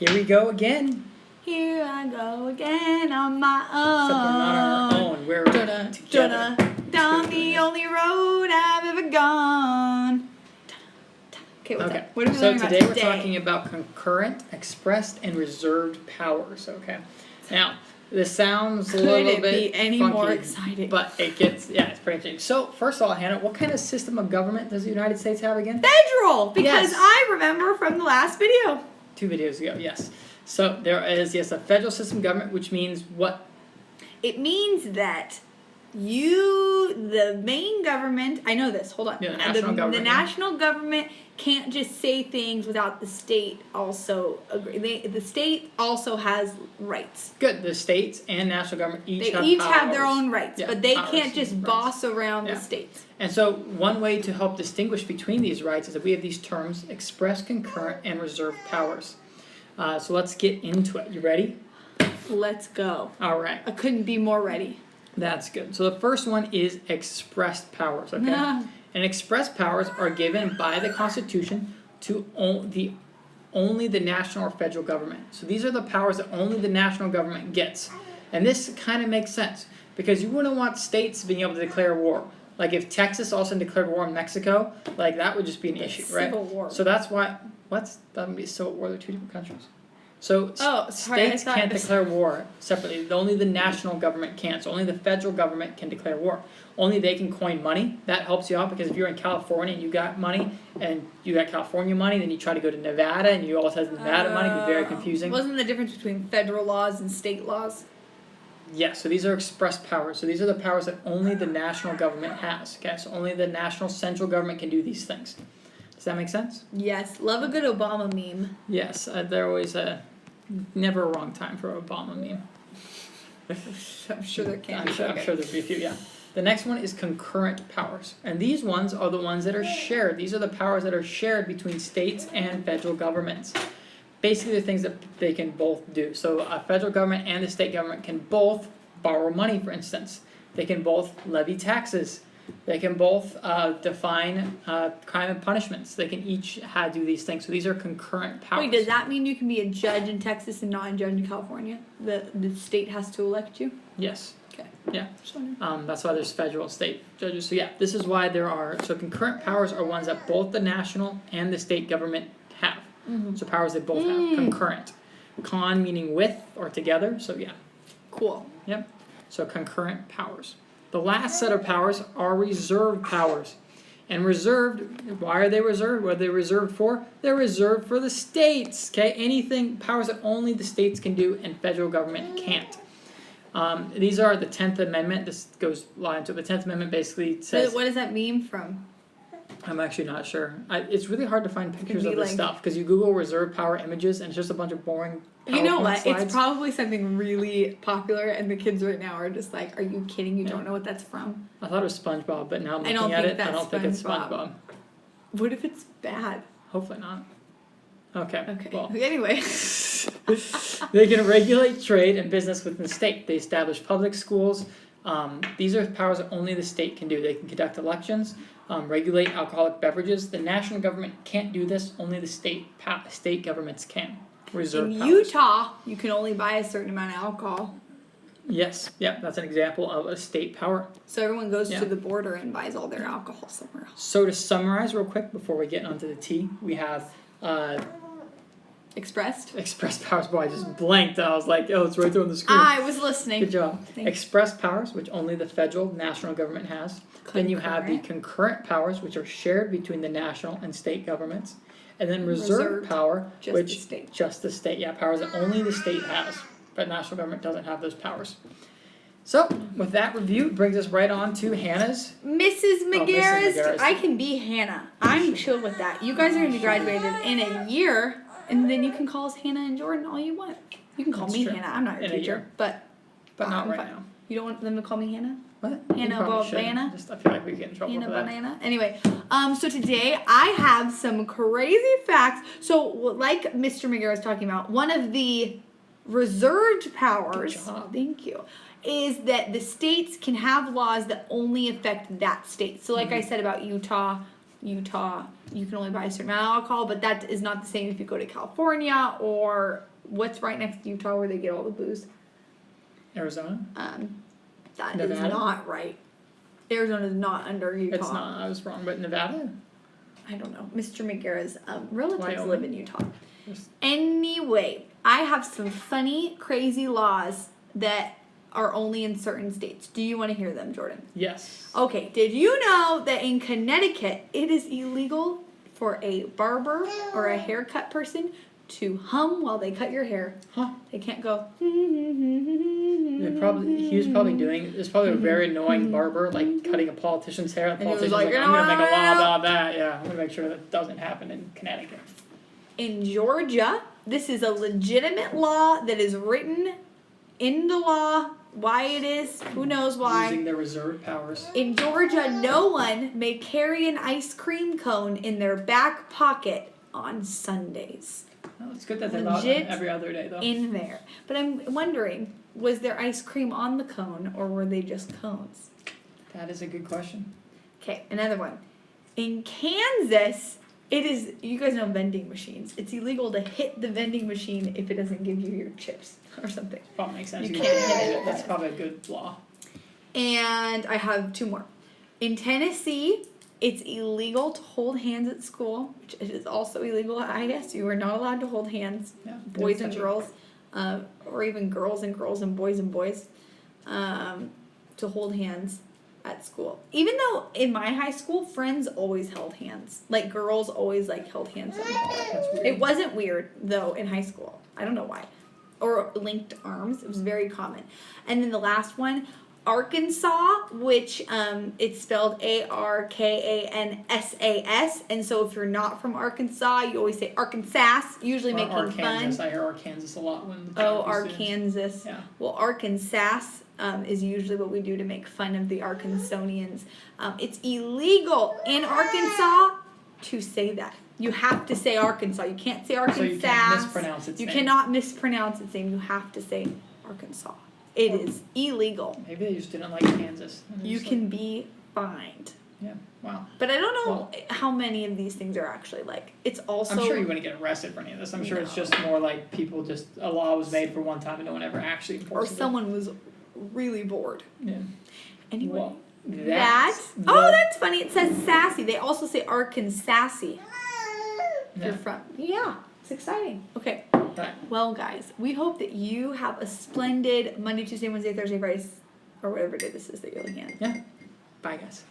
Here we go again. Here I go again on my own. Except we're not on our own. We're together. Down the only road I've ever gone. Okay, what's up? What are we learning about today? We're talking about concurrent, expressed, and reserved powers. Okay. Now, this sounds a little bit be any funky, more exciting? But it gets, it's pretty interesting. So, first of all, Hannah, what kind of system of government does the United States have again? Federal, because Yes. I remember from the last video. 2 videos ago, yes. So there is, yes, a federal system of government, which means what? It means that the main government, I know this, hold on. Yeah, the national government. The national government can't just say things without the state also agree. The state also has rights. Good. The states and national government each They have have their powers. own rights, Yeah, but they powers can't and just rights. boss around Yeah. the states. And so one way to help distinguish between these rights is that we have these terms, express, concurrent, and reserved powers. So let's get into it. You ready? Let's go. All right. I couldn't be more ready. That's good. So the first one is expressed powers, okay? And expressed powers are given by the Constitution to only the national or federal government. So these are the powers that only the national government gets. And this kind of makes sense because you wouldn't want states being able to declare war. Like if Texas also declared war on Mexico, like that would just be an issue, right? Civil war. So that's why, that would be civil war, they're two different countries. So states I can't declare war separately. Only the national government can. So only the federal government can declare war. Only they can coin money. That helps you out because if you're in California and you got money and you got California money, then you try to go to Nevada and you also have Nevada money. It'd be very confusing. Wasn't the difference between federal laws and state laws? Yes, so these are express powers. So these are the powers that only the national government has. Okay, so only the national central government can do these things. Does that make sense? Yes, love a good Obama meme. Yes, they're always never a wrong time for an Obama meme. I'm sure there can be. I'm sure there'll be a few, yeah. The next one is concurrent powers. And these ones are the ones that are shared. These are the powers that are shared between states and federal governments. Basically, the things that they can both do. So a federal government and the state government can both borrow money, for instance. They can both levy taxes. They can both define crime and punishments. They can each do these things. So these are concurrent powers. Wait, does that mean you can be a judge in Texas and not a judge in California? The state has to elect you? Yes. Okay. Yeah. Just wondering. That's why there's federal and state judges. So yeah, this is why there are. So concurrent powers are ones that both the national and the state government have. Mm-hmm. So powers they both have. Concurrent. Con meaning with or together. So yeah. Cool. Yep. So concurrent powers. The last set of powers are reserved powers. And reserved, why are they reserved? What are they reserved for? They're reserved for the states. Okay? Anything, powers that only the states can do and federal government can't. These are the 10th Amendment. This goes a lot into it. The 10th Amendment basically says... What does that mean from? I'm actually not sure. It's really hard to find pictures of this like, stuff because you Google reserve power images and it's just a bunch of boring PowerPoint You know what? slides. It's probably something really popular, and the kids right now are just like, "Are you kidding? You don't know what that's from?" I thought it was SpongeBob, but now I'm I don't looking at think it. I that's don't think it's SpongeBob. SpongeBob. What if it's bad? Hopefully not. Okay. Okay. Well, Anyway. they can regulate trade and business within the state. They establish public schools. These are powers that only the state can do. They can conduct elections, regulate alcoholic beverages. The national government can't do this. Only the state governments can. Reserve In powers. Utah, you can only buy a certain amount of alcohol. Yes. Yeah. That's an example of a state power. So everyone goes to the border and buys all their alcohol somewhere else. So to summarize real quick before we get onto the T, we have Expressed? express powers. Boy, I just blanked. I was like, oh, it's right there on the screen. I was listening. Good job. Thanks. Express powers, which only the federal national government has. Then you have the concurrent powers, which are shared between the national and state governments. And then reserved power, just which the state. just the state. Yeah, powers that only the state has, but national government doesn't have those powers. So, with that review, it brings us right on to Hannah's. Mrs. Magera's. Magera's. I can be Hannah. I'm chill with that. You guys are going to be graduated in a year, and then you can call us Hannah and Jordan all you want. You can call That's me true. Hannah. I'm not your In a teacher, year. but Not I'm right fine. now. You don't want them to call me Hannah? What? Hannah You probably should. Banana? Just I feel like we get in trouble Hannah for that. Banana. Anyway, so today I have some crazy facts. So, like Mr. Magera was talking about, one of the reserved powers, Good job. thank you, is that the states can have laws that only affect that state. So, like I said about Utah, Utah, you can only buy a certain amount of alcohol, but that is not the same if you go to California or what's right next to Utah where they get all the booze. Arizona? That Nevada? is not right. Arizona is not under Utah. It's not. I was wrong. But Nevada? I don't know. Mr. Magera's relatives Wyoming? live in Utah. There's- Anyway, I have some funny, crazy laws that are only in certain states. Do you want to hear them, Jordan? Yes. Okay, did you know that in Connecticut it is illegal for a barber or a haircut person to hum while they cut your hair? Huh. They can't go. He was probably doing. There's probably a very annoying barber like cutting a politician's hair. And the And he was politician's like, like, I'm gonna make a law "No." about that. Yeah, I'm gonna make sure that doesn't happen in Connecticut. In Georgia, this is a legitimate law that is written in the law. Why it is, who knows why. Using their reserved powers. In Georgia, no one may carry an ice cream cone in their back pocket on Sundays. Well, it's good that they allow it Legit every other day though. In there. But I'm wondering, was there ice cream on the cone or were they just cones? That is a good question. Okay, another one. In Kansas, it is, you guys know vending machines. It's illegal to hit the vending machine if it doesn't give you your chips or something. Probably makes sense. You You can't can hit it. That's probably a good law. And I have two more. In Tennessee, it's illegal to hold hands at school, which is also illegal at IS. You are not allowed to hold hands, Yeah. boys don't and touch it. girls, or even girls and boys and boys, to hold hands at school. Even though in my high school, friends always held hands. Like girls always like held hands in the hallway. That's weird. It wasn't weird though in high school. I don't know why. Or linked arms. It was very common. And then the last one, Arkansas, which it's spelled Arkansas. And so if you're not from Arkansas, you always say Arkansas, usually Or making Arkansas. fun. I hear Arkansas a lot when. the Oh, geography students- Arkansas. Yeah. Well, Arkansas is usually what we do to make fun of the Arkansonians. It's illegal in Arkansas to say that. You have to say Arkansas. You can't say Arkansas. So you can't mispronounce its You name. cannot mispronounce its name. You have to say Arkansas. It is illegal. Maybe they just didn't like Kansas. And You just can be fined. Like, yeah. Wow. But I don't know Well- how many of these things are actually like. It's also. I'm sure you wouldn't get arrested for any of this. I'm sure it's No. just more like people just a law was made for one time and no one ever actually Or enforced it. someone was really bored. Yeah. Anyway. Well, That's funny. It says sassy. They also say Arkansasy. If you're Yeah. from. Yeah, it's exciting. Okay. Right. Well, guys, we hope that you have a splendid Monday, Tuesday, Wednesday, Thursday, Friday, or whatever day this is that you're looking at. Yeah. Bye, guys.